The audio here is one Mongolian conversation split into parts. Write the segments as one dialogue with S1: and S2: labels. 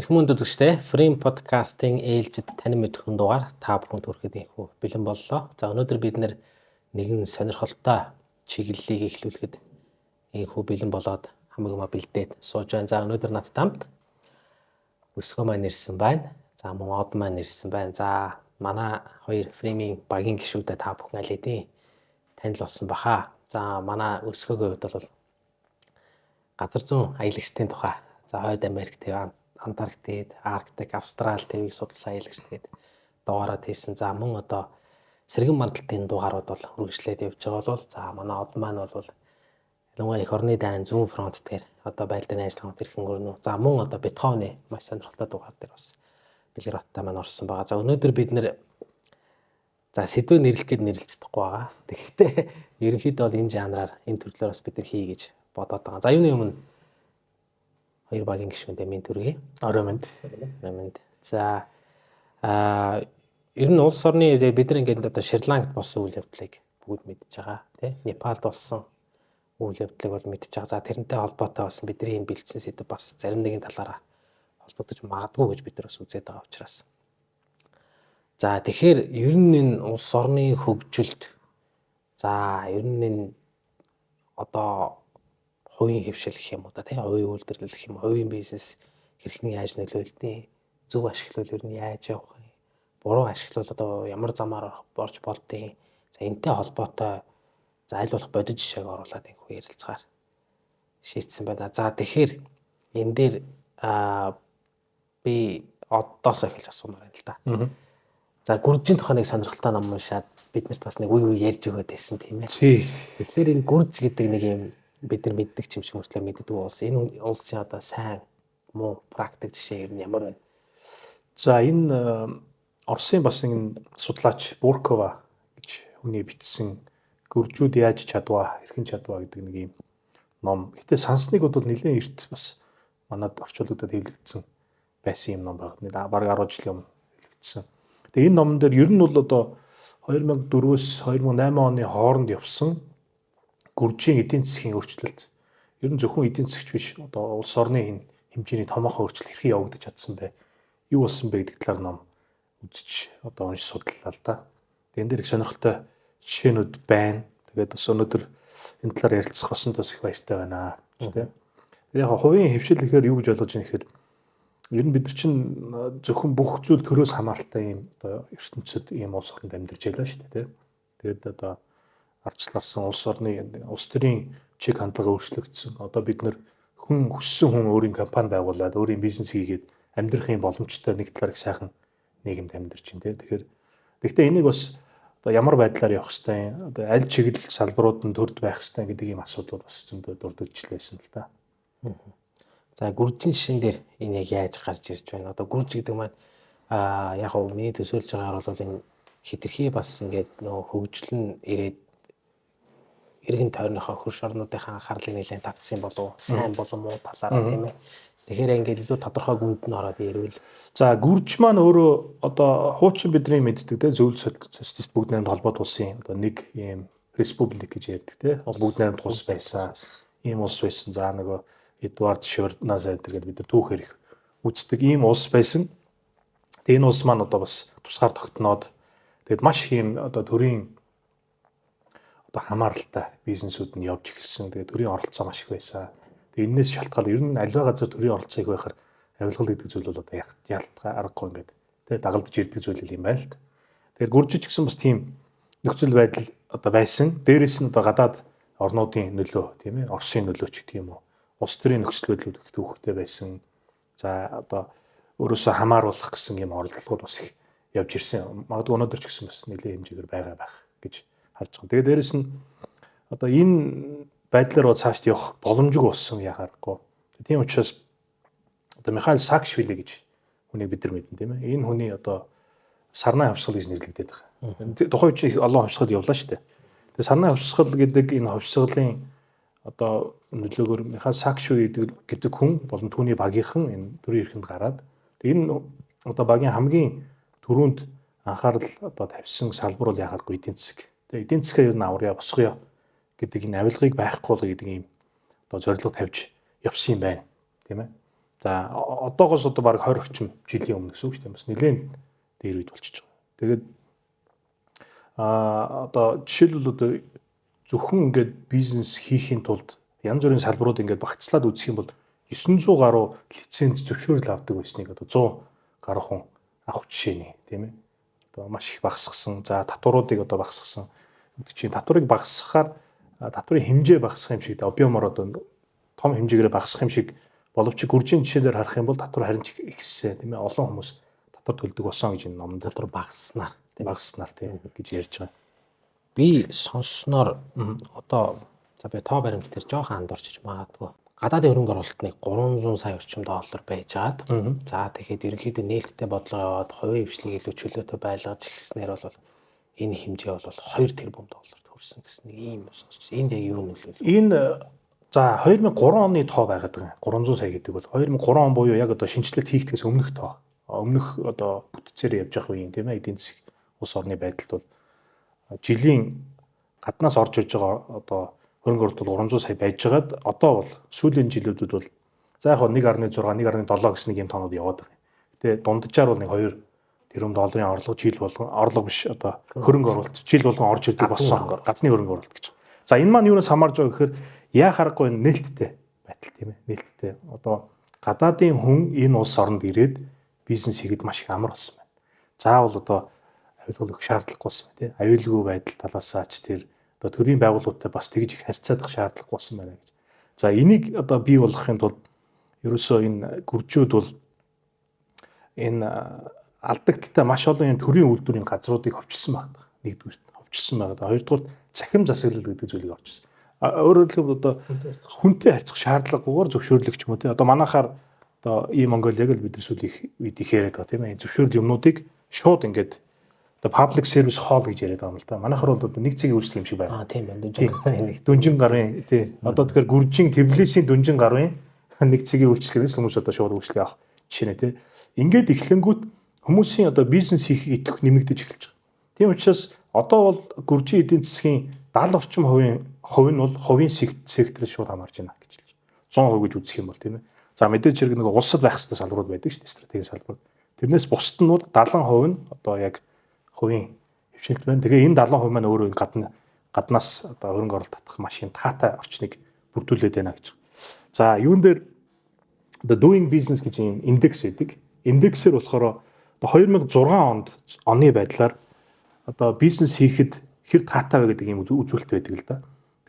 S1: Эрхэм үзэгчдээ Frame Podcast-ийн ээлжид танин мэдрэхүн дугаар та бүхэнд хүрэхэд инхүү бэлэн боллоо. За өнөөдөр бид нэгэн сонирхолтой чиглэлийг эхлүүлэхэд инхүү бэлэн болоод хамаг бэлдээд сууж байна. За өнөөдөр надтай хамт өсгөө маань ирсэн байна. За мөн од маань ирсэн байна. За манай хоёр Frame-ийн багийн гишүүдэд та бүхэн аль хэдийн танил болсон баха. За манай өсгөөгийн хувьд бол газар зүүн аялагчдын тухай за Хойд Америк, Антарктид, Арктик, Австрали твийг судалсан аялагчдад дугаараад хийсэн. За мөн одоо сэргэн мандалтын дугаарууд бол үргэлжлээд явж байгаа бол за манай од маань бол ялангуяа эх орны дайн зүүн фронт дээр одоо байлдааны ажиллагаанд хэрхэн өрнө. За мөн одоо бетховны маш сонирхолтой дугаар дээр бас Белградтай маань орсон байгаа. За өнөөдөр бид за сэдвээ нэрлэх гээд нэрлэж чадахгүй байгаа. Тэгэхдээ ерөнхийдөө бол энэ жанраар энэ төрлөөр бас бид хий гэж бодоод байгаа. За юуны өмнө хоёр багийн гишүүндээ минь төргий.
S2: Орой мэнд.
S1: За ер нь улс орны бид нар ингээд одоо Шри-Лангад болсон үйл явдлыг бүгд мэдж байгаа. Тэ? Непалд болсон үйл явдлыг бол мэдж байгаа. За тэрнтэй холбоотой бас бидний энэ бэлдсэн сэдв бас зарим нэгэн талаараа холбогдож магадгүй гэж бид нар бас үзээд байгаа учраас. За тэгэхээр ер нь энэ улс орны хөгжилд за ер нь энэ одоо хувийн хөвшил гэх юм уу да тийм хувийн үйлдвэрлэл гэх юм хувийн бизнес хэрхэн яаж нөлөөлдгийг зөв ашиглал ер нь яаж явах юм буруу ашиглал одоо ямар замаар борж болдгийг за энэтэй холбоотой за аль болох бодит жишээг оруулаад энэ ярилцгаар шийдсэн байна. За тэгэхээр энэ дээр би одоос эхэлж асуумаар байна л да. За гүржийн тухай нэг сонирхолтой ном уншаад биднэрт бас нэг үе ярьж өгöd байсан тийм ээ. Тэгэхээр энэ гүрж гэдэг нэг юм бид нар мэддэг ч юм шиг мөртлөө мэддэг улс. Энэ улсын одоо сайн муу практик жишээ ер нь ямар байна?
S2: За энэ Оросын бас нэг судлаач Буркова гэж хүний бичсэн гүржүүд яаж чадваа, хэрхэн чадваа гэдэг нэг юм ном. Гэтэ сансныг бол нэлээд эрт бас манад орчуулгуудад хэвлэгдсэн байсан юм ном баг. Нэг бараг 10 жилийн өмнө хэвлэгдсэн. Тэгээ энэ номон дээр ер нь бол одоо 2004-өөс 2008 оны хооронд явсан гүржийн эдийн засгийн өөрчлөлт ер нь зөвхөн эдийн засгч биш одоо улс орны хэмжээний томоохон өөрчлөлт хэрхэн явагдаж чадсан бэ? Юу болсон бэ гэдэг талаар ном үзэж одоо унш судлалаа л да. Тэгээд энэ дээр их сонирхолтой жишээнүүд байна. Тэгээд бас өнөөдөр энэ талаар ярилцах болсондоос их баяртай байна гэж тийм. Яг хувийн хөвшил гэхээр юу гэж ойлгож байна гэхээр ер нь бид нар чинь зөвхөн бүх зүйл төрөөс хамааралтай юм одоо ертөнцид ийм улс орнд амьдарч байлаа шүү дээ тийм. Тэгээд одоо ардчлаарсан улс орны улс төрийн чиг хандлага өөрчлөгдсөн. Одоо бид нэр хүн хүссэн хүн өөрийн компани байгуулад өөрийн бизнес хийгээд амьдрахын боломжтой нэг талаар их сайхан нийгэмд амьдарч байна тийм. Тэгэхээр гэхдээ энийг бас одоо ямар байдлаар явах хэвтэй одоо аль чиглэл салбарууд нь төрд байх хэвтэй гэдэг ийм асуудал бас зөндөө дурдж байсан л да.
S1: За гүржийн шин дээр энэ яг яаж гарч ирж байна? Одоо гүрж гэдэг маань яг хөө миний төсөөлж байгаагаар бол энэ хитрхи бас ингээд нөө хөгжлөн ирээд иргэн тойрныхоо хөрш орнуудынхаа анхаарлыг нэлээд татсан болов сайн болов муу талаараа тийм ээ. Тэгэхээр ингээд илүү тодорхой гүнд нь ороод ирвэл
S2: за гүрж маань өөрөө одоо хуучин бидний мэддэг те зөвлөл социалист бүгд найрамд холбоот улсын одоо нэг ийм республик гэж ярьдаг те бүгд найрамд улс байсан. Ийм улс байсан. За нөгөө Эдуард Шеварднадзе гэдэг бид нар түүхээр их үздэг ийм улс байсан. Тэгээ энэ улс маань одоо бас тусгаар тогтноод тэгээд маш их ийм одоо төрийн одоо хамааралтай бизнесүүд нь явж эхэлсэн. Тэгээд төрийн оролцоо маш их байсан. Тэгээд энэс шалтгаалаад ер нь аливаа газар төрийн оролцоо их байхаар авилгал гэдэг зүйл бол одоо ялтгай аргагүй ингээд тэгээд дагалдж ирдэг зүйл юм байна л да. Тэгээд гүржиж гэсэн бас тийм нөхцөл байдал одоо байсан. Дээрээс нь одоо гадаад орнуудын нөлөө тийм ээ Оросын нөлөө ч гэх юм уу. Улс төрийн нөхцөл байдлууд их төвөгтэй байсан. За одоо өөрөөсөө хамааруулах гэсэн юм оролдлогод бас их явж ирсэн. Магадгүй өнөөдөр ч гэсэн бас нэлээд хэмжээгээр байгаа байх гэж харж байгаа. Тэгээд дээрэс нь одоо энэ байдлаар цаашд явах боломжгүй болсон яхаарахгүй. Тийм учраас одоо Михаил Саакашвили гэж хүнийг бид нар мэднэ тийм ээ. Энэ хүний одоо сарнай хувьсгал гэж нэрлэгдээд байгаа. Тухайн үеийн их олон хувьсгал явлаа шүү дээ. Тэгээд сарнай хувьсгал гэдэг энэ хувьсгалын одоо нөлөөгөөр Михаил Саакашвили гэдэг хүн болон түүний багийнхан энэ төрийн эрхэнд гараад энэ одоо багийн хамгийн түрүүнд анхаарал одоо тавьсан салбар бол яхааргүй эдийн засаг. Тэгээ эдийн засгаа ер нь аврая босгоё гэдэг энэ авилгыг байхгүй болгох гэдэг ийм одоо зорилго тавьж явсан юм байна. Тийм ээ. За одоогоос одоо баг 20 орчим жилийн өмнө гэсэн үг шүү дээ. Бас нэлээд дээр үед болчихж байгаа. Тэгээд одоо жишээлбэл одоо зөвхөн ингээд бизнес хийхин тулд янз бүрийн салбарууд ингээд багцлаад үзэх юм бол 900 гаруй лиценз зөвшөөрөл авдаг байсныг одоо 100 гаруй хүн авах жишээний тийм ээ. Одоо маш их багасгсан. За татваруудыг одоо багасгсан. Чинь татварыг багасгахаар татварын хэмжээ багасгах юм шиг объемор одоо том хэмжээгээр багасгах юм шиг боловч гүржийн жишээлээр харах юм бол татвар харин ч ихссэн тийм ээ. Олон хүмүүс татвар төлдөг болсон гэж энэ номон дээр
S1: татвар багаснаар
S2: тийм гэж ярьж байгаа.
S1: Би сонссноор одоо за би тоо баримт дээр жоохон андуурчиж магадгүй. Гадаадын хөрөнгө оруулалтыг 300 сая орчим доллар байжгаад за тэгэхээр ерөнхийдөө нээлттэй бодлого яваад хувийн хвшлийг илүү чөлөөтэй байлгаж ихснээр бол энэ хэмжээ бол 2 тэрбум долларт хүрсэн гэсэн нэг ийм сонсч. Энд яг юу нөлөөлөв?
S2: Энэ за 2003 оны тоо байгаад байгаа. 300 сая гэдэг бол 2003 он буюу яг одоо шинжилэлт хийхдгээс өмнөх тоо. Өмнөх одоо бүтцээр явж явах үеийн тийм ээ эдийн засаг улс орны байдалд бол жилийн гаднаас орж ирж байгаа одоо хөрөнгө оруулалт бол 300 сая байжгаад одоо бол сүүлийн жилүүдэд бол за яг 1.6 1.7 гэсэн нэг юм тоонууд яваад байгаа. Гэтэ дунджаар бол нэг 2 тэрбум долларын орлого жил болгон орлого биш одоо хөрөнгө оруулалт жил болгон орж ирдэг болсон гадны хөрөнгө оруулалт гэж. За энэ маань юунаас хамаарж байгаа гэхээр яа харахгүй нээлттэй байдал тийм ээ. Нээлттэй. Одоо гадаадын хүн энэ улс оронд ирээд бизнес хийгээд маш их амар болсон байна. Заавал одоо аюулгүй шаардлагагүй болсон байна тийм. Аюулгүй байдал талаасаа ч тэр одоо төрийн байгууллагуудтай бас тэгж их харьцаадах шаардлагагүй болсон байна гэж. За энийг одоо бий болгохын тулд ерөөсөө энэ гүржүүд бол энэ алдагдaltaй маш олон юм төрийн үйлдвэрийн газруудыг ховчилсан байна. Нэгдүгээр ховчилсан байна. Хоёрдугаар захим засаглал гэдэг зүйлийг орчсон. Өөрөөр хэлбэл одоо хүнтэй харьцах шаардлагагүйгээр зөвшөөрлөх ч юм уу тий. Одоо манайхаар одоо Монголиаг л бид нар сүүлийн үед их яриад байгаа тийм ээ. Зөвшөөрөл юмнуудыг шууд ингээд одоо public service hall гэж яриад байгаа юм л да. Манайхаар бол одоо нэг цэгийн үйлчлэг юм шиг байна.
S1: Тийм байна.
S2: Дүнжин гарын тий. Одоо тэгэхээр гүржийн Тбилисийн дүнжин гарын нэг цэгийн үйлчлэгээс хүмүүс одоо шууд үйлчлэг авах жишээ нэ тий. Ингээд эхлэнгүүт хүмүүсийн одоо бизнес хийх идэх нэмэгдэж эхэлж байгаа. Тийм учраас одоо бол гүржийн эдийн засгийн 70 орчим хувь нь бол хувийн секторт шууд хамаарж байна гэж хэлж байна. 100% гэж үзэх юм бол тийм ээ. За мэдээж хэрэг нэг улсад байх хэвээр салбарууд байдаг шүү дээ, стратегийн салбарууд. Тэрнээс бусад нь бол 70% нь одоо яг хувийн хвшилт байна. Тэгээ энэ 70% маань өөрөө гаднаас одоо хөрөнгө оруулалт татах машин таатай орчныг бүрдүүлээд байна гэж. За юун дээр одоо doing business гэж юм индекс байдаг. Индексээр болохоор одоо 2006 оны байдлаар одоо бизнес хийхэд хэр таатай вэ гэдэг юм үзүүлэлт байдаг л да.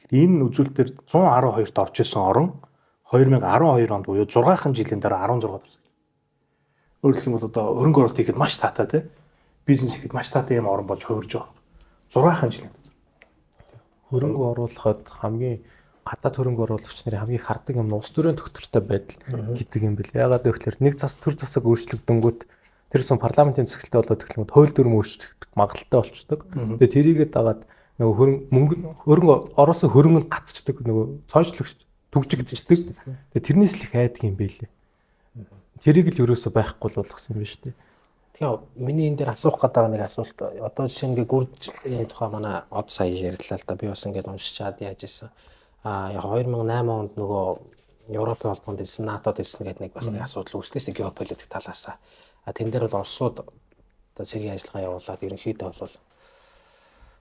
S2: Тэгэхээр энэ үзүүлэлтээр 112-т орж исэн орон 2012 онд буюу 6хан жилийн дараа 16-д орсон. Өөрөөр хэлбэл одоо хөрөнгө оруулалт хийхэд маш таатай тий. Бизнес хийхэд маш таатай юм орон болж хувирж байгаа. 6хан жилийн дараа.
S3: Хөрөнгө оруулахад хамгийн гадаад хөрөнгө оруулагч нарын хамгийн хардаг юм нь улс төрийн тогтвортой байдал гэдэг юм бэл. Ягаад гэвэл нэг төр засаг өөрчлөгдөнгүүт тэрсэн парламентын засаглалтай болоод эхлэнгүүт хууль дүрм өөрчлөгдөх магадлалтай болчдөг. Тэгээ тэрийгээ дагаад нөгөө хөрөнгө оруулсан хөрөнгө нь гацчдаг нөгөө цоожлогч түгжигдчихдэг. Тэгээ тэрнээс л их айдаг юм байлээ. Тэрийг л ерөөсөө байхгүй л болгосон юм байна шүү дээ.
S1: Тэгээ миний энэ дээр асуух гэдэг нэг асуулт. Одоо жишээ нь гүржлийн тухай манай од сая ярьлаа л да. Би бас ингээд уншичаад яаж исэн. Яг 2008 онд нөгөө Европын холбоонд ирсэн, НАТОд ирсэн гэдэг нэг бас нэг асуудал үүслээс геополитик талаасаа. Тэн дээр бол Оросууд одоо цэргийн ажиллагаа явуулаад ерөнхийдөө бол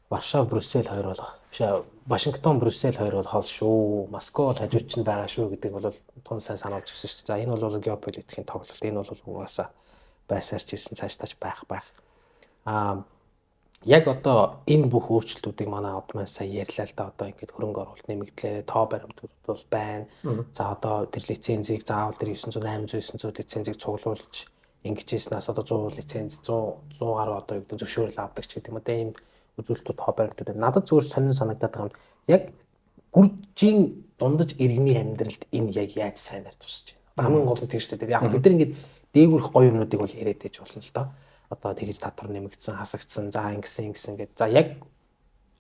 S1: Варшав, Брюссел хоёр бол биш Вашингтон, Брюссел хоёр бол хол шүү. Москва бол хажууд чинь байгаа шүү гэдэг бол тун сайн сануулж гисэн шүү. За энэ бол геополитикийн тоглолт. Энэ бол угаасаа байсаарч ирсэн цаашдаач байх. Яг одоо энэ бүх өөрчлөлтүүдийг манай од маань сая ярьлаа л да. Одоо ингээд хөрөнгө оруулалт нэмэгдлээ, тоо баримтууд бол байна. За одоо тэр лицензийг заавал тэр 900, 800, 900 лицензийг цуглуулж ингэж ийснээс одоо 100 лиценз 100 гаруй одоо юу гэдэг зөвшөөрөл авдаг ч гэдэг юм. Одоо ийм үзүүлэлтүүд тоо баримтууд надад зүгээр сонин санагдаад байгаа юм. Яг гүржийн дундаж иргэний амьдралд энэ яг яаж сайнаар тусаж байна. Хамгийн гол нь тийм шүү дээ. Яг бид нар ингээд дээгүүрх гоё юмнуудыг бол яриад байж болно л доо. Одоо тэгж татвар нэмэгдсэн, хасагдсан, за ингэсэн гэдэг. За яг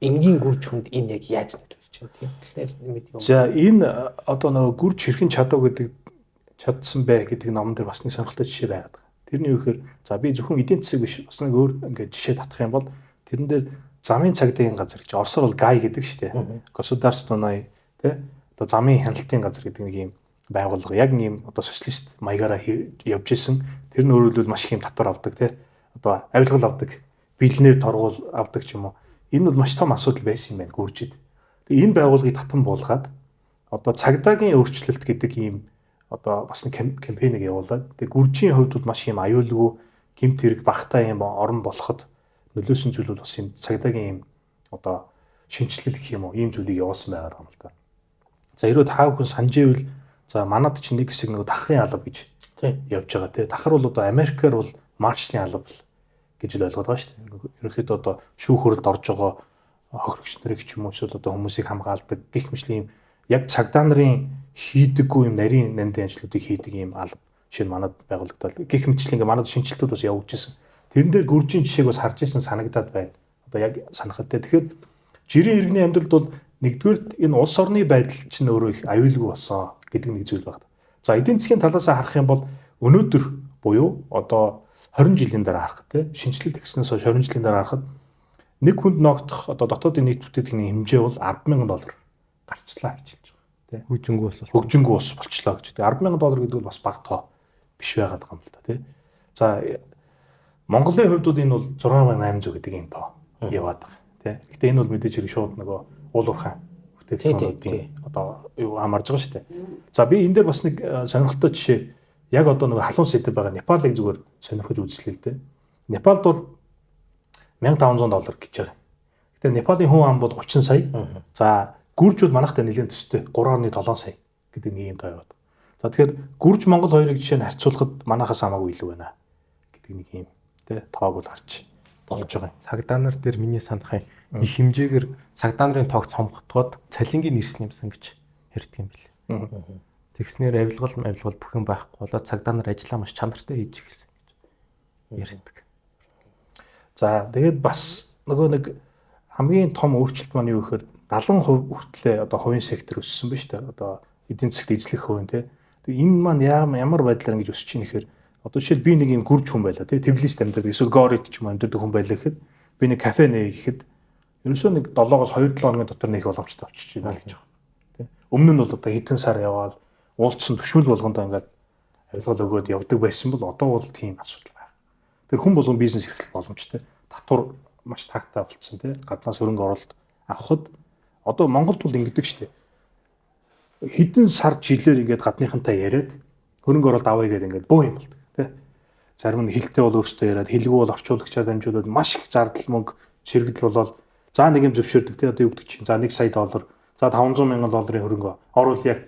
S1: энгийн гүрж хүнд энэ яг яаж нөлөөлж байна тийм.
S2: За энэ одоо нөгөө гүрж хэрхэн чадсан бэ гэдэг номон дээр бас нэг сонирхолтой жишээ байгаад байгаа. Тэрний юу гэхээр за би зөвхөн эдийн засаг биш бас нэг өөр ингээд жишээ татах юм бол тэрэн дээр замын цагдаагийн газар гэж Оросоор бол ГАИ гэдэг шүү дээ. Государственный тий одоо замын хяналтын газар гэдэг нэг юм байгууллага яг ийм одоо социалист маягаараа явж исэн. Тэр нь өөрөлдвөл маш их юм татвар авдаг тий. Одоо авилгал авдаг, бэлнээр торгуул авдаг ч юм уу. Энэ бол маш том асуудал байсан юм байна гүржид. Тэгээ энэ байгууллагыг татан буулгаад одоо цагдаагийн өөрчлөлт гэдэг ийм одоо бас нэг кампэйныг явуулаад тэгээ гүржийн хувьд бол маш юм аюулгүй гэмт хэрэг багтаа юм орон болоход нөлөөсөн зүйл бол бас юм цагдаагийн ийм одоо шинжилэл гэх юм уу ийм зүйлийг явуулсан байгаа юм л да. За хэрвээ та бүхэн санаж ивэл за манад чинь нэг хэсэг нэг дахрын алба гэж явж байгаа тий. Дахар бол одоо Америкаар бол маршлын алба гэж л ойлгоод байгаа шүү дээ. Ерөнхийдөө одоо шүүх хуралд орж байгаа хохирогч нарыг ч юм уу эсвэл одоо хүмүүсийг хамгаалдаг гэх мэт яг цагдаа нарын хийдэггүй юм нарийн нандин ажлуудыг хийдэг юм алба жишээ нь манад байгуулагдал гэх мэтчлэн ингээ манад шинжилтүүд бас явуулж ирсэн. Тэрэн дээр гүржийн жишээг бас харж ирсэн санагдаад байна. Одоо яг санахад те. Тэгэхээр жирийн иргэний амьдралд бол нэгдүгээр энэ улс орны байдал чинь өөрөө их аюулгүй болсон гэдэг нэг зүйл байна. За эдийн засгийн талаас харах юм бол өнөөдөр буюу одоо 20 жилийн дараа харахад те шинжилэлт хийснээс хойш 20 жилийн дараа харахад нэг хүнд ногдох одоо дотоодын нийт бүтээгдэхүүний хэмжээ бол $10,000 гарчлаа гэж хэлж байгаа тий. Хөгжингүү ус болчлоо гэж. $10,000 гэдэг бол бас бага тоо биш байгаад байгаа юм л да тий. За Монголын хувьд бол энэ бол $6,800 гэдэг юм тоо яваад байгаа тий. Гэтэ энэ бол мэдээж хэрэг шууд нөгөө уул уурхай бүтээгдэхүүнүүдийн одоо юу хамаарж байгаа шүү дээ. За би энэ дээр бас нэг сонирхолтой жишээ яг одоо нөгөө халуун сэдэв байгаа Непалыг зүгээр сонирхож үзлээ л дээ. Непалд бол $1,500 гэж байгаа. Гэтэ Непалийн хүн ам бол 30 сая. За гүрж бол манайхтай нэлээд төстэй 3.7 сая гэдэг нэг юм тоо яваад. За тэгэхээр гүрж Монгол хоёрыг жишээ нь харьцуулахад манайхаас хамаагүй илүү байна гэдэг нэг юм тий тоог бол гарч болж байгаа.
S3: Цагдаа нар дээр миний санах юм их хэмжээгээр цагдаа нарын тоог цомготгоод цалингийн нэрсэн юмсан гэж ярьдаг юм билээ. Тэгснээр авилгал бүх юм байхгүй болоод цагдаа нар ажиллаа маш чанартай хийж гисэн гэж ярьдаг.
S2: За тэгээд бас нөгөө нэг хамгийн том өөрчлөлт маань юу гэхээр 70% хүртлээр одоо хувийн сектор өссөн ба шүү дээ. Одоо эдийн засгт эзлэх хувь тий. Тэгээ энэ маань ямар байдлаар ингэж өсөж ийн гэхээр одоо жишээл би нэг юм гүрж хүн байлаа тий. Тбилисид амьдардаг эсвэл Горид ч юм амьдардаг хүн байлаа гэхэд би нэг кафе нээ гэхэд ерөөсөө нэг 7-оос 2-7 хоногийн дотор нэх боломжтой болчихж байна гэж байна. Тий. Өмнө нь бол одоо хэдэн сар яваад уулзсан төшмөл болгондоо ингээд авилгал өгөөд явдаг байсан бол одоо бол тийм асуудал байна. Тэр хүн болгон бизнес эрхлэх боломжтой. Татвар маш тагтаа болцсон тий. Гаднаас хөрөнгө оруулалт авахд одоо Монголд бол ингэдэг шүү дээ. Хэдэн сар жилээр ингээд гадныхантай яриад хөрөнгө оруулалт авъя гэдэг ингээд бөө юм болдог тий. Зарим нь хилтэй бол өөртөө яриад хэлгүй бол орчуулагчаар дамжуулаад маш их зардал мөнгө ширэгдэл болоод за нэг юм зөвшөөрдөг тий. Одоо юу гэдэг чинь за $1 сая, за $500,000 хөрөнгө оруулъя.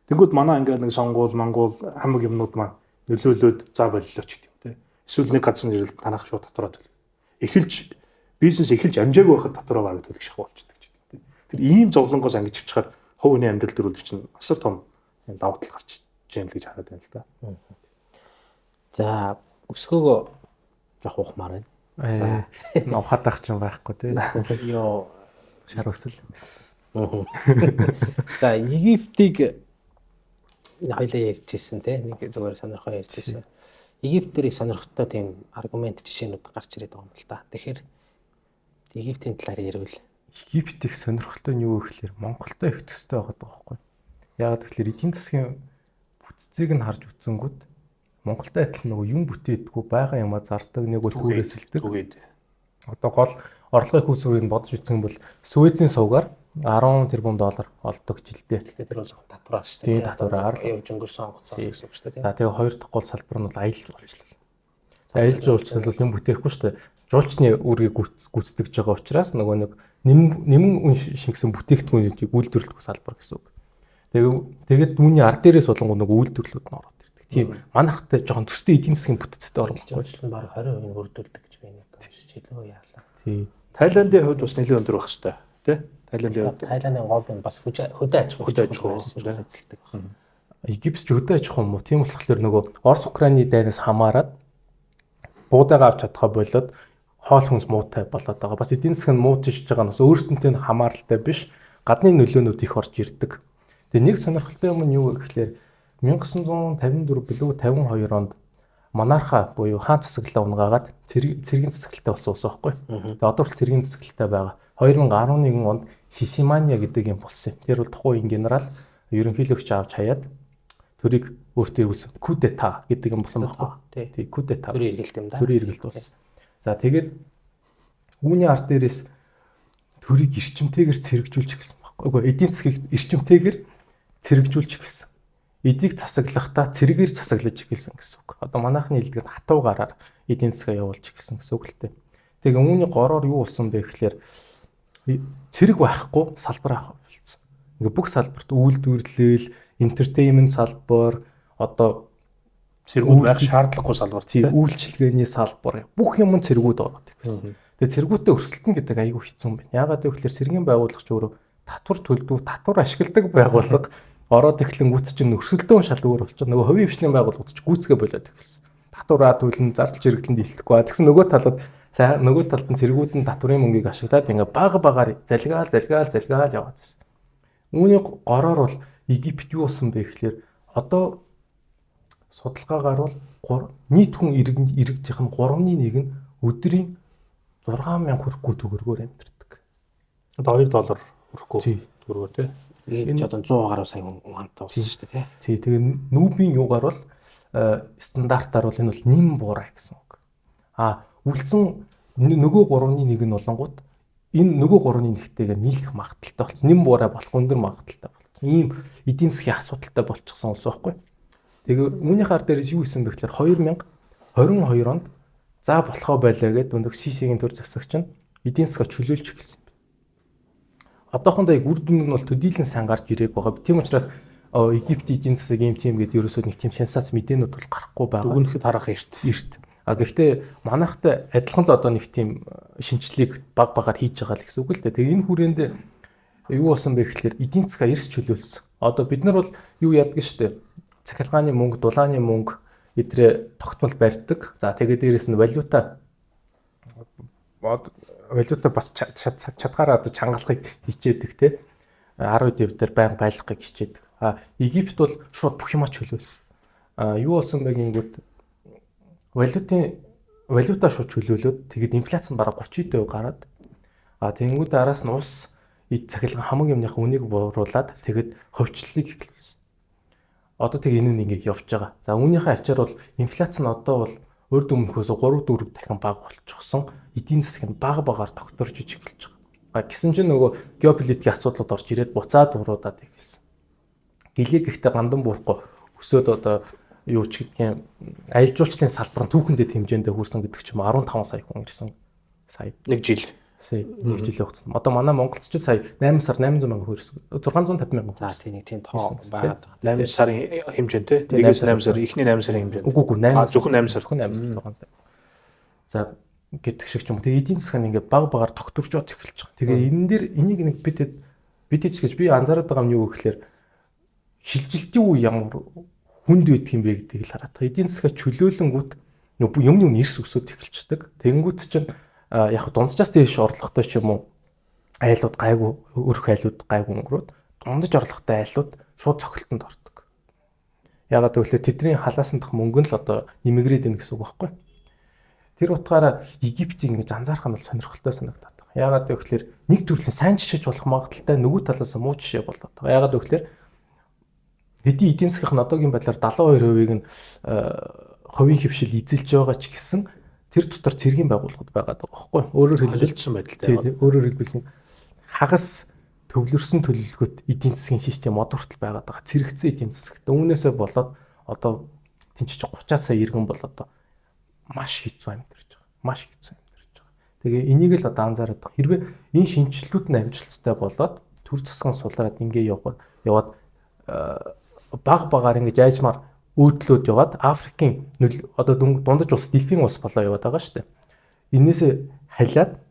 S2: Тэнгүүд манай ингээд нэг сонгуул мангуул хамаг юмнууд маань нөлөөлөөд за боллоо ч гэдэг тий. Эсвэл нэг газар нэрэл танах шууд татвараа төлөх. Эхэлж бизнес эхэлж амжаагүй байхад татвараа бараг төлөх шахуу болчихдог ч гэдэг. Тэр ийм зовлонгоос ангиж чичгээр хувийн амьдрал төрүүлж чинь асар том давуу тал гарч ижээ л гэж хараад байна л да.
S1: За өсгөөгөө жоох ухмаар байна.
S3: За ухаатах ч юм байхгүй тий.
S1: Йоо
S3: шар өсөл.
S1: За Египтийг хоёлаа ярьжсэн тий. Нэг зүгээр сонирхоо ярьжсэн. Египт дээрийг сонирхолтой тийм аргумент жишээнүүд гарч ирээд байгаа юм л да. Тэгэхээр Египтийн талаар ярил.
S3: Египт их сонирхолтой нь юу гэхээр Монголтой их төстэй байгаа байхгүй. Яг тэгэхээр эдийн засгийн бүтцийг нь харж үзсэнгүүд Монголтой адилхан нөгөө юм бүтээдгүй байгаа юмаа зардаг нэг бол түрээсэлдэг. Одоо гол орлогын хүү сувгийг бодож үзсэн бол Суэцийн сувгаар $10 тэрбум олдог жилдээ.
S1: Тэгэхээр тэр бол татвараар шүү
S3: дээ. Татвараар
S1: явж өнгөрсөн онгоцоо гэсэн үг шүү дээ.
S3: За тэгээ хоёр дахь гол салбар нь бол аялал жуулчлал. Аялал жуулчлал бол юм бүтээхгүй шүү дээ. Жуулчны үүргийг гүйцэтгэж байгаа учраас нөгөө нэг нэмэн үн шингэсэн бүтээгдэхүүнүүдийг үйлдвэрлэх салбар гэсэн үг. Тэгээд түүний ард дээрээс болонгоо нөгөө үйлдвэрлэлүүд нь ороод ирдэг. Тийм манайхтай жоохон төстэй эдийн засгийн бүтцтэй орлого
S1: жуулчлал нь баг 20% бүрдүүлдэг гэж би нэг хэлж яалаа.
S3: Тийм.
S2: Тайландын хувьд бас нэлээд өндөр байх хэвээр тий.
S1: Тайландын гол нь бас хөдөө аж ахуй
S2: эзэлдэг.
S3: Египт ч хөдөө аж ахуй юм уу? Тийм болохоор нөгөө Орос Украины дайнаас хамаарад буудаага авч чадхаа болоод хоол хүнс муутай болоод байгаа. Бас эдийн засаг нь муутж байгаа нь бас өөрсдөнтэй хамааралтай биш. Гадны нөлөөнүүд их орж ирдэг. Тэгээ нэг сонирхолтой юм нь юу гэхээр 1954 билүү 52 онд монарха буюу хаан засаглалаа унгаагаад цэргийн засаглалтай болсон ус байхгүй. Тэгээ одоо л цэргийн засаглалтай байгаа. 2011 онд Сисимания гэдэг юм болсон. Тэр бол тухайн генерал ерөнхийлөгч авч хаяад төрийг өөртөө үүсэн кудета гэдэг юм болсон байхгүй. Тий, кудета.
S1: Төрийн эргэлт юм да.
S3: Төрийн эргэлт болсон. За тэгээд үүний ард дээрээс төрийг эрчимтэйгээр цэрэгжүүлж эхэлсэн байхгүй. Үгүй эдийн засгийг эрчимтэйгээр цэрэгжүүлж эхэлсэн. Эдийг засаглахдаа цэрэгээр засаглаж эхэлсэн гэсэн үг. Одоо манайхны хэлдэг нь хатуу гараар эдийн засгаа явуулж эхэлсэн гэсэн үг л дээ. Тэгээ үүний гороор юу болсон бэ гэхээр цэрэг байхгүй салбар авах болсон. Ингээ бүх салбарт үйлдвэрлэл, entertainment салбар, одоо
S2: цэргүүд байх шаардлагагүй салбар тийм
S3: үйлчилгээний салбар бүх юм цэргүүд ороод ирсэн. Тэгээ цэргүүтээ өрсөлдөн гэдэг айгүй хэцүү юм байна. Яагаад гэвэл цэргийн байгуулагч өөрөө татвар төлдөг, татвар ашигладаг байгууллага ороод эхлэнгүүт чинь өрсөлдөөн шал өөр болчихно. Нөгөө хувийн хвшлийн байгууллагууд ч гүйцэгэ болоод эхэлсэн. Татвараа төлн, зардал жиргэлтэнд илтгэхгүй. Тэгсэн нөгөө талд нь цэргүүд нь татварын мөнгийг ашиглаад ингээ бага залгаал яваад байсан. Үүний гороор бол Египет юу болсон бэ гэхээр одоо судалгаагаар бол нийт хүн иргэдийнх нь 3/1 нь өдрийн 6,000 хүрэхгүй төгрөгөөр амьдардаг.
S2: Одоо $2 хүрэхгүй төгрөгөөр тий.
S1: Энэ одоо 100 гаруй сая хүн хамтаа болсон шүү дээ тий.
S3: Тэгээ нүүбийн юугаар бол стандартаар бол энэ бол нэм буурай гэсэн үг. Үлдсэн нөгөө 3/1 нь болонгууд энэ нөгөө 3/1-тэйгээ нийлэх магадaltaй болсон. Нэм буурай болох өндөр магадaltaй болсон. Ийм эдийн засгийн асуудалтай болчихсон улс байхгүй. Тэгээ үүнийхээ ар дээрээс юу исэн бэ гэхээр 2022 онд за болохоо байлаа гэдэг өнөг СС-ийн төр засагч нь эдийн засгаа чөлөөлж эхэлсэн. Одоохондоо яг үр дүн нь бол төдийлөн сайн гарч ирээг байгаа. Тийм учраас Египет эдийн засаг ийм тийм гэдэг ерөөсөө нэг тийм сенсац мэдээнүүд бол гарахгүй байгаа.
S2: Дүгнэхэд харах эрт.
S3: Гэхдээ манайхтай адилхан л одоо нэг тийм шинжлэлийг багаар хийж байгаа л гэсэн үг л дээ. Тэгээ энэ хүрээнд юу болсон бэ гэхээр эдийн засгаа эрс чөлөөлсөн. Одоо бид нар бол юу яадаг штэ. Цахилгааны мөнгө, дулааны мөнгө эдрээ тогтмол барьдаг. За тэгээ дээрэс нь валюта бас чадгаараа одоо чангалахыг хичээдэг те 10% дээр байнга байлгахыг хичээдэг. Египет бол шууд бүх юмаа чөлөөлсөн. Юу болсон бэ гингүүд валюта шууд чөлөөлөөд тэгээд инфляц нь бараг 30% гараад тэнгүүд араас нь ус цахилгаан хамаг юмныхаа үнийг бууруулад тэгээд ховчлолыг эхлүүлсэн. Одоо тэг энэ нь ингэ явж байгаа. За үүнийхээ ачаар бол инфляц нь одоо бол өөр өмнөхөөс 3-4 дахин бага болчихсон. Эдийн засаг нь багаар тогтворж эхэлж байгаа. Гэсэн чинь нөгөө геополитикийн асуудлууд орж ирээд буцаад уруудаад эхэлсэн. Гэлээ гэхдээ гандан буурахгүй өсөөд одоо юу ч гэдгийг аялал жуулчлалын салбар нь түүхэндээ хэмжээндээ хүрсэн гэдэг ч юм 15 сая хүн ирсэн. Сая
S2: 1 жил.
S3: Нэг жил явагдсан. Одоо манай монголч сая 8 сар 800 мянган хүрсэн. 650 мянган.
S1: За тийм тоо байгаад
S2: байгаа. 8 сарын хэмжээнтэй. Нэгээс 8 сар, ихний 8 сарын хэмжээнд.
S3: Үгүй 8
S2: зөвхөн 8 сар.
S3: Зөвхөн 8 сар зогоонтой. За гэдэг шиг ч юм. Тэгээ эдийн засаг нь ингээ багаар тогтворжоод эхэлж байгаа. Тэгээ энэ дээр энийг нэг бид гэж би анзаараад байгаа юм юу гэхээр шилжилтийн үе ямар хүнд байдаг юм бэ гэдгийг л хараад. Эдийн засгаа чөлөөлөнгүүт юмны үн эрс өсөд эхэлчихдэг. Тэнгүүт чинь яг дунджаас дээш орлоготой ч юм уу айлууд гайгүй өрх айлууд гайгүй өнгөрөөд дундаж орлоготой айлууд шууд цохилтонд ордог. Ягаад гэвэл тэдний халаасан дах мөнгө нь л одоо нэмэгрээд ийн гэсэн үг байхгүй. Тэр утгаараа Египтийн ингэж анзаарах нь бол сонирхолтой санагдаад байна. Ягаад гэвэл нэг төрлийн сайн жишээж болох магадaltaй нөгөө талаас муу жишээ болоод байгаа. Ягаад гэвэл хэдий эдийн засгийнх нь одоогийн байдлаар 72%-ийг нь хувийн хвшил эзэлж байгаа ч гэсэн тэр дотор цэргийн байгууллагууд байгаад байгаа байхгүй. Өөрөөр хэлбэл байдалтай. Өөрөөр хэлбэл хагас төвлөрсөн төлөвлөгөөт эдийн засгийн систем одоортол байгаад байгаа. Цэрэгцэн эдийн засагт үүнээсээ болоод одоо тэнцэж 30 сая иргэн бол одоо маш хэцүү амьдарч байгаа. Тэгээ энийг л одоо анзаараад байгаа. Хэрвээ энэ шинжилгүүд нь амжилттай болоод төр засгийн сулраад ингээ яваад багаар ингээ айжмаар өөдлөөд яваад Африкийн одоо дундаж ус дэлхийн ус болоо яваад байгаа шүү дээ. Энээсээ халиад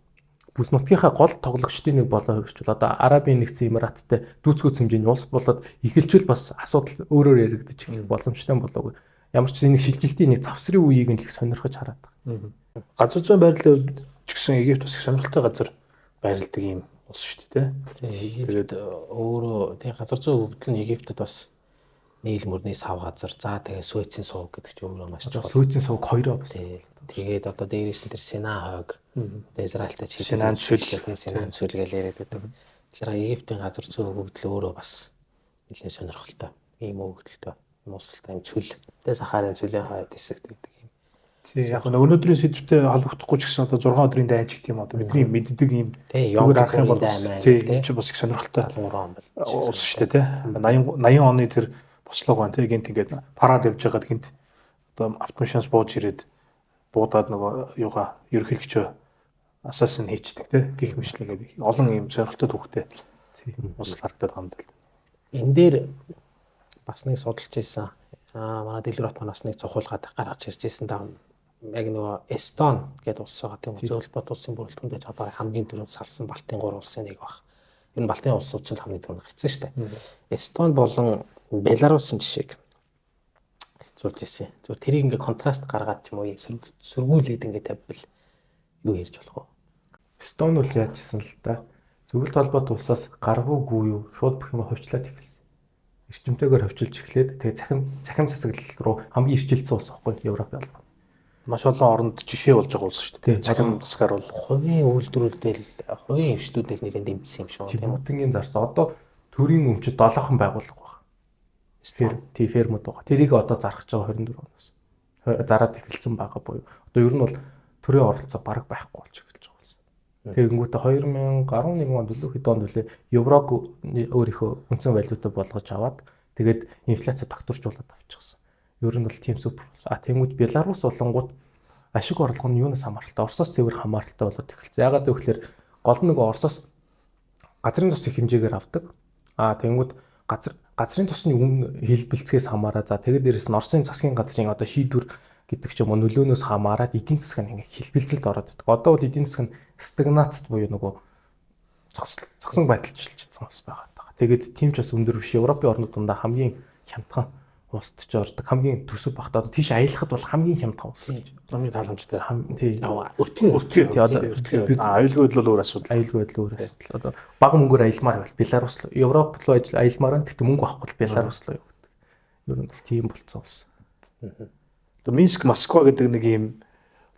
S3: бүс нутгийнхаа гол тоглогчдын нэг болоо хөвчл одоо Арабын нэгдсэн Эмираттай дүүцгүүц хэмжээний ус болоод эхэлжүүл бас асуудал өөрөөр яригдчих эхлэх боломжтой болоогүй. Ямар ч нэг шилжилтийн нэг завсрын үеийг нь л их сонирхож хараад байгаа.
S2: Газар зүйн байрлалын хувьд ч гэсэн Египет бас их сонирхолтой газар байрладаг юм улс шүү дээ.
S1: Тэгээд өөрөө тэг газар зүйн хөвдөл нь Египтэд бас нийл мөрний сав газар. За тэгээ Суэцийн сувг гэдэг чинь өөрөө маш чухал.
S3: Суэцийн сувг хоёроо бас.
S1: Тэгээд одоо дээрээс нь тэр Синаа хойг одоо Израильтай чиглэл
S2: Синаа
S1: сүлгээл яриад байдаг. Тэгэхээр Египтийн газар зүйн хөвдөл өөрөө бас нэлээд сонирхолтой. Ийм хөвдөлтэй мусалтай юм цүл. Тэ сахарын цүлийн хойд хэсэгт гэдэг юм.
S2: тий яг нэг өнөөдрийн сэдвтэй холбогдохгүй ч гэсэн одоо 6 өдрийн дайн ч гэх юм одоо бидний мэддэг юм зүгээр харах юм бол тий энэ ч бас их сонирхолтой улс шүү дээ тий 80 оны тэр бослог байна тий гинт ингээд парад явж байгаад гинт одоо автомашинаас бууж ирээд буудаад нөгөө юугаа ерөнхийлөгчөө асаасан хийчдэг тий гих мэтлэг гэдэг олон юм сонирхолтой түүхтэй улс харагдаад байгаа юм даа.
S1: Энэ дээр бас нэг судалж ийсэн. Манай дэлгэр бат манаас нэг цохуулгаад гаргаж ирж ийсэн даа. Яг нөгөө Эстон гэдэг улс байгаа тийм зөвлөлт улсын бүрэлдэхүүнд одоо хамгийн түрүүнд салсан Балтийн 3 улсын нэг баг. Энэ Балтийн улсууд ч хамгийн түрүүнд гарсан шүү дээ. Эстон болон Беларусын жишээг хэвчүүлж ийсэн. Зүгээр тэрийг ингээ контраст гаргаад ч юм уу сөргүүлээд ингээ тавьбал юу ярьж болох вэ?
S3: Эстон бол яаж хийсэн л да. Зөвлөлт холбоот улсаас гаргуугүй юу шууд бүх юм хөвчлээд эхэлсэн. Эрчимтэйгээр хөвчилж эхлээд тэгээ цахим засаглал руу хамгийн ирчилсэн улс байхгүй Европ ялбаа.
S2: Маш олон оронд жишээ болж байгаа улс шүү дээ. Цахим засгаар бол
S1: хувийн үйлдвэрүүдэл, хувийн хвшлүүдэл нэлээд дэмжсэн юм шүү
S3: тийм үү. Бүгднгийн зарсан. Одоо төрийн өмчөд 7хан байгууллага байна. Фермүүд байгаа. Тэрийг одоо зарах гэж байгаа 24 оноос. Зараад эхэлсэн байгаа буюу. Одоо ер нь бол төрийн оролцоо бараг байхгүй болж эхэлж байгаа улс. Тэгэнгүүтээ 2011 онд хэд онд үлээ еврог өөрийнхөө үндсэн валютаа болгож аваад тэгээд инфляци тогтворчуулаад авчихсан. Ер нь бол тийм супер улс. Тэнгүүд Беларусь болонгууд ашиг орлого нь юунаас хамааралтай? Оросоос цэвэр хамааралтай болоод эхэлсэн. Ягаад гэвэл гол нэг Оросоос газрын тус их хэмжээгээр авдаг. Тэнгүүд газрын тусны үн хэлбэлцгээс хамаараа. Тэгээд дээрэс нь Оросын засгийн газрын одоо шийдвэр гэдэг ч юм уу нөлөөнөөс хамаарат эдийн засаг нь ингээ хэлбэлцэлд ороод байдаг. Одоо бол эдийн засаг нь стагнацд буюу нөгөө зогсон байдалд шилжчихсэн ус байгаа. Тэгээд тийм ч бас өндөр биш. Европын орнууд дундаа хамгийн хямдхан улсд ч ордог. Хамгийн төсөв багт одоо тийш аялахад бол хамгийн хямдхан улс гэж.
S2: хамгийн тааламжтай.
S1: Тий.
S2: Өртгөн. Аюулгүй байдал бол өөр асуудал.
S3: Аюулгүй байдал өөр асуудал. Одоо бага мөнгөөр аялмаар байл. Беларусь руу, Европ руу аялмаар нь гэхдээ мөнгө авахгүй Беларусь руу явдаг. Ер нь бол тийм болцсон улс.
S2: Одоо Минск, Москва гэдэг нэг юм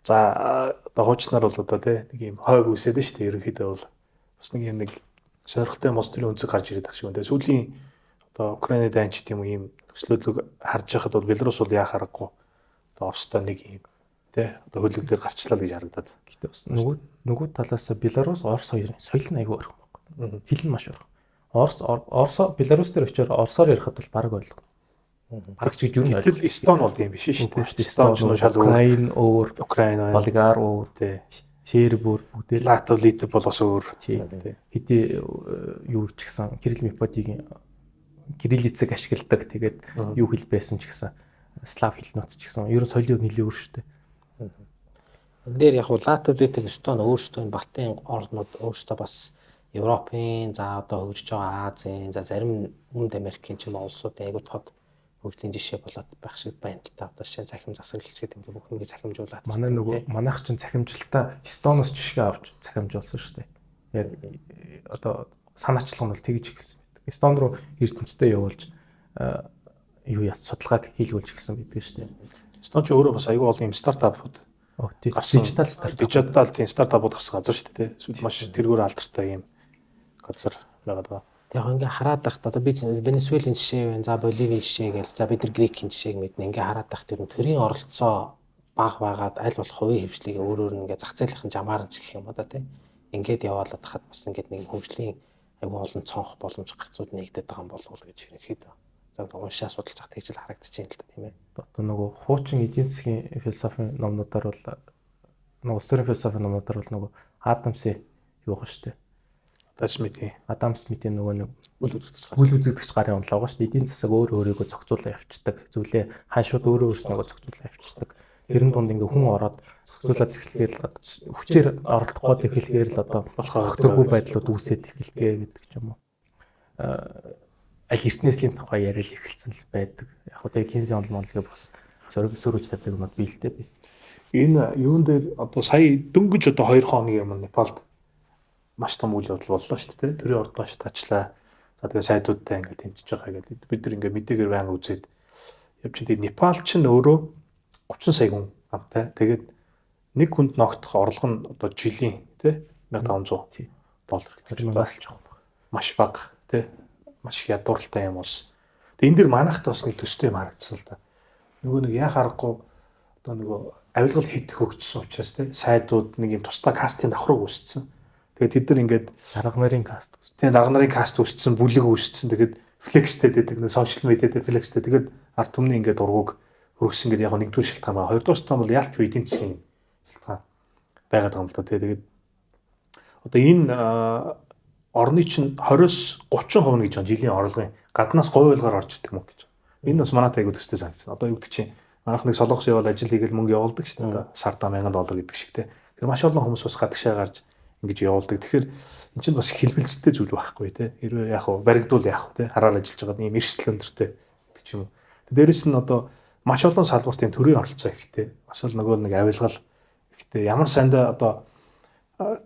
S2: за одоо хуучнаар бол одоо тий нэг юм хойг үсээд нь шүү дээ. Ерөнхийдөө бол бас нэг юм нэг сонирхолтой мос төрлийн өнцөг гарч ирээд байгаа шиг байна. Сүүлийн одоо Украины дайнч тийм юм төслөдлөг харж байхад бол Беларусь бол яа харахгүй одоо Оростой нэг юм тий одоо хөлөг дээр гарчлаа гэж харагдаад.
S3: Гэхдээ бас нөгөө талаас Беларусь Орос хоёрын соёл нь айгүй ойрхон байна. Хэл нь маш ойрхон. Орос Беларусь дээр очиод орсоор ярихад бол бараг ойлгоно. Бараг ч гэж юу нэг
S2: Гэтэл Эстон бол тийм биш шүү дээ. Эстон ч шал өөр, Украин,
S3: Болгар өөр, Серб өөр бүгдээ
S2: Латв, Литв бол бас өөр.
S3: Хэдий юу ч гэсэн Кирилл Мефодигийн кириллицыг ашигладаг. Тэгээд юу хэл байсан ч гэсэн слав хэлнүүд ч гэсэн ер нь соёлын нэлээд өөр шүү дээ.
S1: Энэ дээр яг Латв, Литв, Эстон өөрсдөө энэ Балтийн орнууд өөрсдөө бас Европын за одоо хөгжиж байгаа Азийн за зарим Өмнөд Америкийн ч юм улсуудын айгуу тод хөгжлийн жишээ болоод байх шиг байна л та. Одоо шинэ захим засаглалч гэдэг юм бүх юмыг захимжуулаад.
S3: Манайх чинь захимжилтаа Эстоноос жишгээ авч захимжуулсан шүү дээ. Яг одоо санаачлал нь бол тэгж ихсэн байдаг. Эстон руу эрдэмтдээ явуулж юу яс судалгааг хийлгүүлж эхэлсэн байдаг шүү дээ.
S2: Эстон ч өөрөө бас айгүй олон юм стартапууд
S3: дижитал
S2: тийм стартапууд гарсан газар шүү дээ. Маш тэргээр алдартай юм газар байгаад байгаа.
S1: Яг ингээ хараад байхад одоо би Венесуэлийн жишээ байна, за Боливийн жишээ гээл, за бид нар Грекийн жишээг мэднэ. Ингээ хараад байхад ер нь төрийн оролцоо бага байгаад аль болох хувийн хвшлийг өөрөөр нь ингээ зах зээлийнхэн жамаарч гэх юм одоо тийм. Ингээд яваалаад хахад бас ингээд нэг хөгжлийн айгүй олон цонх боломж гарцууд нэгдэт байгаа юм болов уу гэж ерөнхийдөө. За уншаа судалж байгаа тэгж л харагдаж байна л да тийм ээ.
S3: Одоо нөгөө хуучин эдийн засгийн философийн номнуудаар бол нөгөө сторийн философийн номнуудаар бол нөгөө Адамсын юу гоо штэ. Адам Смитийн нөгөө нэг үл үзэгдэгч гарын онол байгаа шүү дээ. Эдийн засаг өөрийгөө зохицуулаад явцдаг. Зүйлээ хаашууд өөрөөсөө зохицуулаад явцдаг. Тэрэн дунд ингээ хүн ороод зохицуулаад эхлэхээр л хүчээр оролдох гээд эхлэхээр л одоо тогтворгүй байдлууд үүсээд эхэлдэг гэдэг ч юм уу. Аль эртнээслийн тухай яриад эхэлсэн л байдаг. Яг хөө Кинзи онлонлыг бас сөрөж тавьдаг юм би л дээ би.
S2: Энэ юун дээр одоо сая дөнгөж одоо 2 хоног юм Непалд маш том үйл явдал боллоо шүү дээ. Төрийн ордон шатгачлаа. За тэгээ сайдуудтай ингээд тэмцэж байгаа гэдэг. Бид нар ингээд мэдээгээр байнга үзээд явж байгаа. Непал ч нь өөрөө 30 сая хүн амтай. Тэгээд нэг хүнд ногдох орлого нь одоо жилийн тий $1500
S3: бас л жоох.
S2: Маш бага тий маш ядууралтай юм уус. Энэ дэр манайхтай бас нэг төстэй юм харагдсан л да. Нөгөө нэг яа харахгүй одоо нөгөө авилгал хит хөгжсөн учраас те сайдууд нэг юм тусдаа кастинг давхраг үүссэн. Тэгээд тэд нар ингээд
S3: дарга нарын каст үз.
S2: тэгээд дарга нарын каст үүссэн, бүлэг үүссэн. Тэгээд флекстэй гэдэг нэг сошиал медиа дээр флекстэй. Тэгээд ард түмний ингээд ургууг хөргсөн гэдэг яг нэгдүгээр шалтгаан байна. Хоёрдугаар шалтгаан бол ялч эдийн засгийн шалтгаан байгаад байгаа юм л да. Тэгээд одоо энэ орны чинь 20-30% гэж байна жилийн орлогын гаднаас говьлгаар орж ирдэг мөнгө гэж. Энэ бас манайтай айгуу төстэй санагдсан. Одоо юу гэдэг чинь манайх нэг солонгос явал ажил хийгээл мөнгө явуулдаг шүү дээ. Сарда $1000 гэдэг шиг те. Тэгэхээр маш олон хүмүүс бас гадагшаа гарч ингэж явуулдаг. Тэгэхээр эн чинь бас хэлбэлцтэй зүйл байхгүй те. Хэрвээ яг хуу баригдуул яг хуу те. Хараад ажиллаж байгаа юм эрсдэл өндөртэй гэдэг ч юм уу. Дээрээс нь одоо маш олон салбарт юм төрийн оролцоо ихтэй. Бас л нөгөө нэг авилгал ихтэй. Ямар санда одоо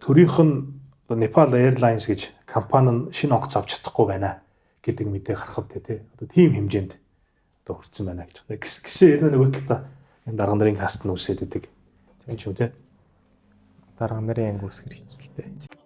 S2: төрийнх нь Nepal Airlines гэж компани нь шинэ онгоц авч чадахгүй байна гэдэг мэдээ гарахад тий. Одоо тийм хэмжээнд одоо хүрсэн байна гэж. Гэсэн ярина нөгөө талаа энэ дарга нарын каст нь үсээд идэг. Тийм ч юм тий.
S3: Дарга нарын анги үсгэр хичээлтэй.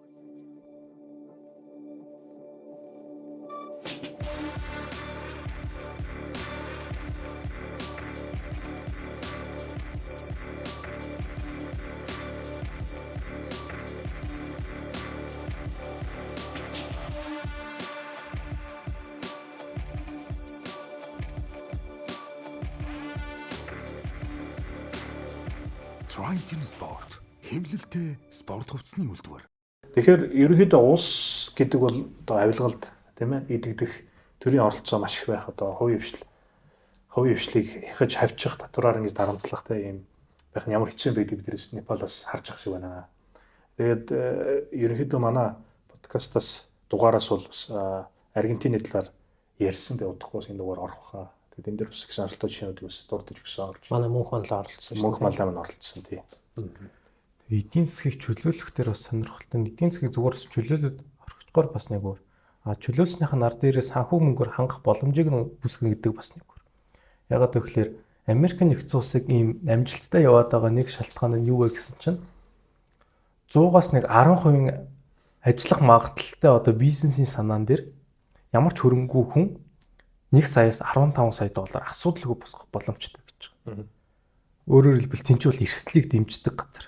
S4: Triton Sport хэвлэлтэй спорт хувцсны үйлдвэр.
S2: Тэгэхээр ерөнхийдөө улс гэдэг бол одоо авилгалд тийм ээ идэгдэх төрийн оролцоо маш их байх одоо хувийн хвшлийг хяж хавчих татвараар ингэж дарамтлах тийм байх нь ямар хэцүү байдаг биднээс Непалаас харж ах шиг байна. Тэгээд ерөнхийдөө манай подкастаас дугаараас бол бас Аргентины талаар ярьсан дээ удахгүй энэ дугаар орох хаа. Тэгээд энэ дээр бас их сонирхолтой жишээнүүдийг бас дурдж өгсөн орж.
S1: Манай мөнх манлаа оролцсон.
S2: Мөнх манлаа минь оролцсон тий.
S3: Эдийн засгийг чөлөөлөх дээр бас сонирхолтой. Эдийн засгийг зүгээр чөлөөлөд орхичгоор бас нэг өөр. Чөлөөснийх нь ар дээрээ санхүү мөнгөөр хангах боломжийг нь бүсгэн гэдэг бас нэг өөр. Ягаад гэвэл Америк нэгдсэн улсыг ийм амжилттай яваад байгаа нэг шалтгаан нь юу вэ гэсэн чинь 100-аас нэг 10% ажиллах магадaltaй одоо бизнесийн санаан дээр ямар ч хөрөнгөө хүн 1 саяас 15 сая доллар асуудалгүй босгох боломжтой гэж байгаа. Өөрөөр хэлбэл тэнцвэр бол эрсдлийг дэмждэг газар.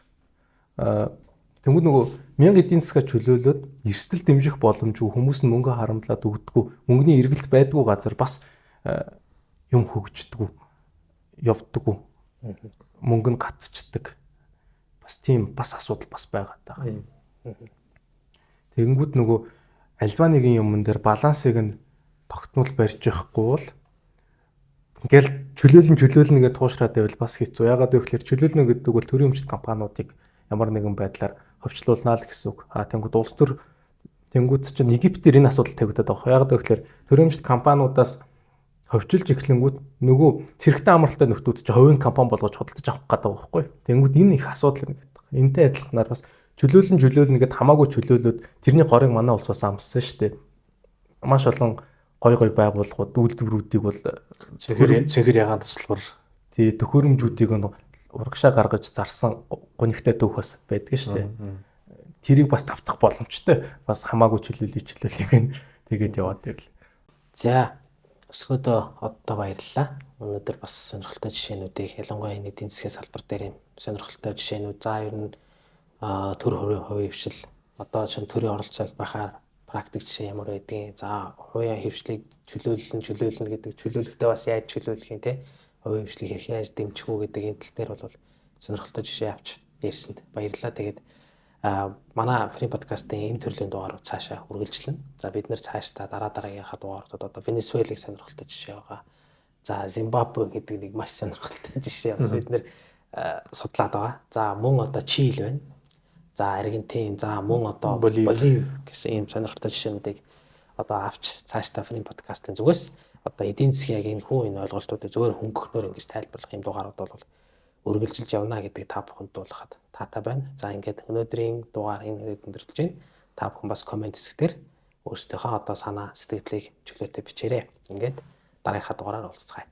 S3: Тэнгүүд нөгөө 1000 эдийн засгаа чөлөөлөөд эрсдэл дэмжих боломжгүй хүмүүс нь мөнгө харамдлаад өгдөггүй мөнгөний эргэлт байдгүй газар бас юм хөгждөггүй явдаггүй мөнгө нь гацчдаг бас тийм бас асуудал бас байгаад байгаа. Тэнгүүд нөгөө альва нэгэн юмн дээр балансыг нь тогтмол барьж явахгүй бол ингээл чөлөөлнө гэдээ туушраад байвал бас хэцүү. Ягаад гэвэл чөлөөлнө гэдэг бол төрийн өмчт компаниудыг ямар нэгэн байдлаар ховчлуулнаа л гэсэн үг. Тэнгүүд улс төр тэнгүүд чинь Египтээр энэ асуудал тавигдаад байгаа. Ягаад гэвэл төрийн өмчт компаниудаас ховчилж эхлэнгүүт нөгөө цэрэгтэй амралтай нөхдүүд чинь хувийн компани болгож худалдаж авах гэдэг байгаа байхгүй. Тэнгүүд энэ их асуудал юм гэдэг. Энтэй адилханаар бас чөлөөлнө гэдээ хамаагүй чөлөөлөөд тэрний горыг манай улс бас амссан шүү дээ. Маш олон гой байгууллагууд үйлдвэрүүдийг бол
S2: цэнхэр ягаан тасалбар
S3: тий төхөөрөмжүүдийг нь урагшаа гаргаж зарсан гонигтай түүх бас байдаг шүү дээ. Тэрийг бас давтах боломжтой. Бас хамаагүй чөлөөлийг нь тэгээд яваад байл.
S1: За өсгөөдөө оддоо баярлалаа. Өнөөдөр бас сонирхолтой жишээнүүдийг ялангуяа энэ эдийн засгийн салбар дээр юм сонирхолтой жишээнүүд. За ер нь төр хувийн хвшил одоо чинь төрийн оролцоог бахаар практик жишээ ямар байдгийг. За хувийн хвшлийг чөлөөлнө гэдэг чөлөөлөхтэй бас яаж чөлөөлөх юм те. Хувийн хвшлийг хэрхэн яаж дэмжих үү гэдэг энэ тал дээр бол сонирхолтой жишээ авч ярьсанд баярлалаа. Тэгээд манай Free подкастын энэ төрлийн дугаарууд цаашаа үргэлжлэнэ. За бид нэр цаашдаа дараагийнхаа дугааруудад одоо Венесуэлийг сонирхолтой жишээ байгаа. За Зимбабве гэдэг нэг маш сонирхолтой жишээ бас бид нэр судлаад байгаа. За мөн одоо Чили байна. За Аргентин, за мөн одоо Боливи гэсэн ийм сонирхолтой жишээнүүдийг одоо авч цаашдаа Free подкастын зүгээс одоо эдийн засгийн яг энэ хүү энэ ойлголтуудыг зөвхөн хөнгөхнөр ингэж тайлбарлах юм дугаарууд бол үргэлжилж явна гэдгийг та бүхэнд дуулгахад таатай байна. За ингээд өнөөдрийн дугаар энэ хүрээд өндөрлөж байна. Та бүхэн бас комент хэсгээр өөрсдийнхөө одоо санаа сэтгэлийг чөлөөтэй бичээрэй. Ингээд дараагийнхаа дугаараар уулзцгаая.